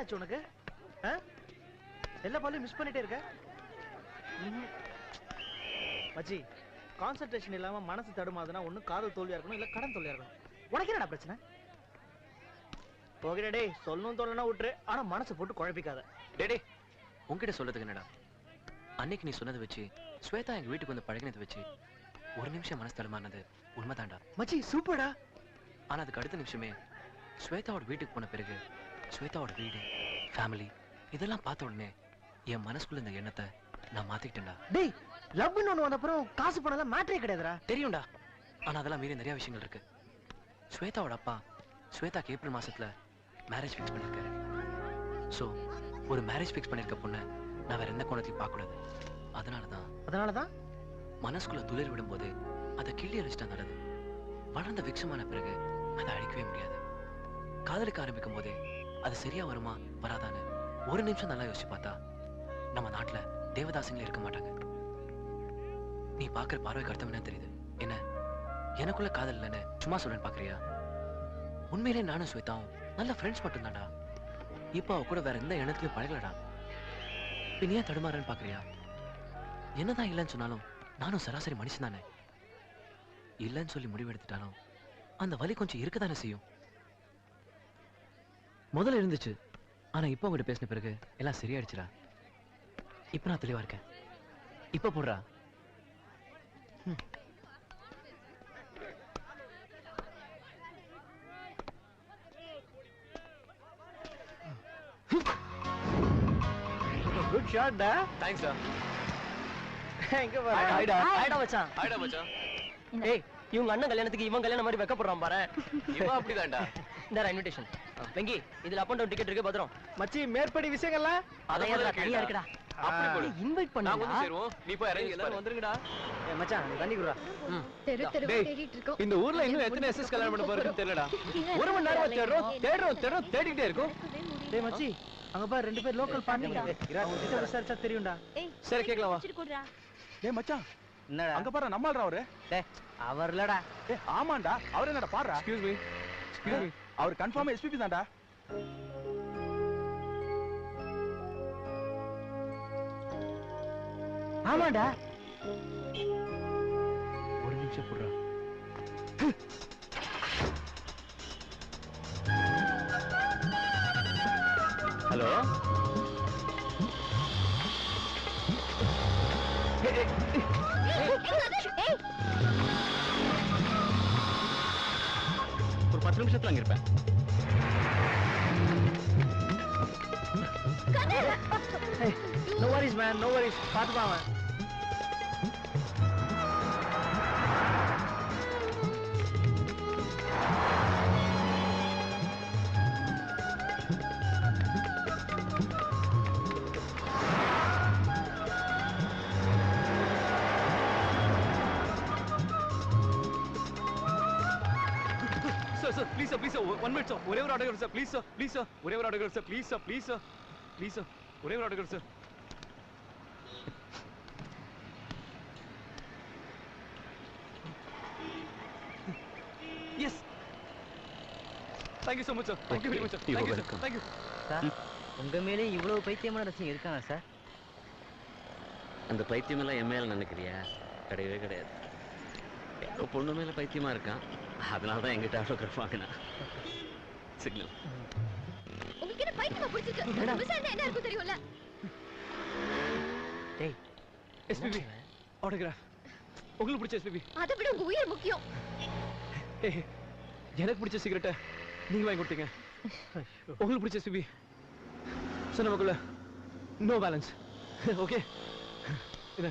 ஆச்சு உனக்கு? எல்லா பாலையும் மிஸ் பண்ணிட்டே இருக்க. மச்சி, கான்சென்ட்ரேஷன் இல்லாம மனசு தடுமாதுன்னா ஒண்ணு காதல் தோல்வியா இருக்கணும், இல்ல கடன் தோல்வியா இருக்கணும். உனக்கு என்னடா பிரச்சனை? போகிறே டேய், சொல்லணும் தோணுனா விட்டுரு, ஆனா மனசு போட்டு குழப்பிக்காத. டேடே, உன்கிட்ட சொல்லதுக்கு என்னடா? அன்னைக்கு நீ சொன்னதை வச்சு, ஸ்வேதா எங்க வீட்டுக்கு வந்து பழகினதை வச்சு ஒரு நிமிஷம் மனசு தடுமானது உண்மைதான்டா. மச்சி சூப்பர்டா. ஆனா அதுக்கு அடுத்த நிமிஷமே ஸ்வேதாவோட வீட்டுக்கு போன பிறகு ஸ்வேதாவோட வீடு, ஃபேமிலி இதெல்லாம் பார்த்த உடனே என் மனசுக்குள்ள இந்த எண்ணத்தை நான் மாத்திக்கிட்டேன்டா. டேய், லவ்னு ஒண்ணு வந்த அப்புறம் காசு பணம்லாம் மேட்டரே கிடையாதுடா. தெரியும்டா, ஆனா அதெல்லாம் மீறி நிறைய விஷயங்கள் இருக்கு. ஸ்வேதாவோட அப்பா ஸ்வேதாக்கு ஏப்ரல் மாசத்துல மேரேஜ் ஃபிக்ஸ் பண்ணிருக்காரு. சோ ஒரு மேரேஜ் ஃபிக்ஸ் பண்ணிருக்க பொண்ணை நான் வேற எந்த கோணத்தையும் பார்க்கக்கூடாது. அதனாலதான் மனசுக்குள்ள துளிர் விடும்போது அதை கிள்ளி அழிச்சிட்டா நல்லது. வளர்ந்த விக்ஷமான பிறகு அதை அழிக்கவே முடியாது. காதலிக்க ஆரம்பிக்கும் போதே அது சரியா வருமா வராதான்னு ஒரு நிமிஷம் நல்லா யோசிச்சு பார்த்தா நம்ம நாட்டுல தேவதாசிங்களே இருக்க மாட்டாங்க. நீ பாக்குற பார்வைக்கு அர்த்தம் என்ன தெரியுது? என்ன எனக்குள்ள காதல் இல்லைன்னு சும்மா சொல்றேன்னு பாக்குறியா? உண்மையிலே நானும் ஸ்வேதாவும் நல்ல ஃப்ரெண்ட்ஸ் மட்டும் தான்டா. இப்போ அவ கூட வேற எந்த எண்ணத்துலயும் பழகலடா. நீ ஏன் தடுமாறன்னு பாக்குறியா? என்னதான் இல்லைன்னு சொன்னாலும் நானும் சராசரி மனுஷன் தானே. இல்லைன்னு சொல்லி முடிவெடுத்துட்டாலும் அந்த வலி கொஞ்சம் இருக்கதானே செய்யும். முதல்ல இருந்துச்சு, ஆனா இப்போ உங்ககிட்ட பேசின பிறகு எல்லாம் சரியாயிடுச்சுடா. இப்ப நான் தெளிவா இருக்கேன். இப்ப போடுறா. குட் ஷாட் டா. தேங்க்ஸ் டா. எங்க வர? ஹாய்டா. ஹாய்டா மச்சான். ஹாய்டா மச்சான். ஏய், இவங்க அண்ணன் கல்யாணத்துக்கு இவன் கல்யாணம் மாதிரி வெக்கப்படுறான் பாரு. இவன் அப்படிதான்டா. இந்த இன்விடேஷன். வெங்கி, இதுல அப் அண்ட் டவுன் டிக்கெட் இருக்கு பத்திரம். மச்சி, மேற்படி விஷயங்கள்லாம் அதெல்லாம் தனியா இருக்குடா. அப்படி போடு. இன்வைட் பண்ணா நான் வந்து சேருவோம். நீ போய் அரேஞ்ச் எல்லாரும் வந்துருங்கடா. ஏய் மச்சான், தண்ணி குடுறா. தெரு தெருவா தேடிட்டு இருக்கோம். இந்த ஊர்ல இன்னும் எத்தனை எஸ்எஸ் கல்யாணம் பண்ண போறதுன்னு தெரியலடா. ஒரு மணி நேரம் தேடிக்கிட்டே இருக்கும். டேய் மச்சி, அங்க பாரு ரெண்டு பேர் லோக்கல் பாண்டிங்க. கிட்ட விசாரிச்சா தெரியும்டா. சரி கேக்கலாம் வா. குடுறா. டேய் மச்சான், என்னடா அங்க பாரு நம்ம ஆள்றா அவரு. டேய் அவர் இல்லடா. டேய் ஆமாண்டா, அவர் என்னடா பாருடா. Excuse me. அவர் கன்ஃபார்மா எஸ்பிபி தான்டா. ஆமாடா. ஒரு நிமிஷம் போடுறா. ஹலோ. ஒரு 10 நிமிஷத்துல அங்க இருப்பேன். No worries man, no worries. பாத்துப்பா அவன். Sir, please sir, 1 minute sir. ஒரே ஒரு autograph sir, please sir, please sir. ஒரே ஒரு autograph sir, please sir, please sir. Please sir, ஒரே ஒரு autograph sir. Yes. Thank you so much sir. Thank you very much sir. Thank you sir. Thank you. Sir, உங்க மேலே இவ்வளவு பைத்தியமான ரசிகர் இருக்காங்க sir. அந்த பைத்தியம் எல்லாம் என் மேல நினைக்கிறியா? கிடையவே கிடையாது. யாரோ பொண்ணு மேல பைத்தியமா இருக்கான். அதனாலதான் எங்கிட்ட ஆட்டோகிராஃப் வாங்கினா. சிக்னல். உங்களுக்கு என்ன பைத்தியமா பிடிச்சிருக்கு? விசாரணை என்ன இருக்கும் தெரியும்ல? டேய், SPB ஆட்டோகிராஃப். உங்களுக்கு பிடிச்ச SPB. அதை விட உங்க உயிர் முக்கியம். ஏய், எனக்கு பிடிச்ச சிகரெட்டை நீங்க வாங்கி கொடுத்தீங்க. உங்களுக்கு பிடிச்ச SPB. சோ நமக்குள்ள நோ பேலன்ஸ். ஓகே. இது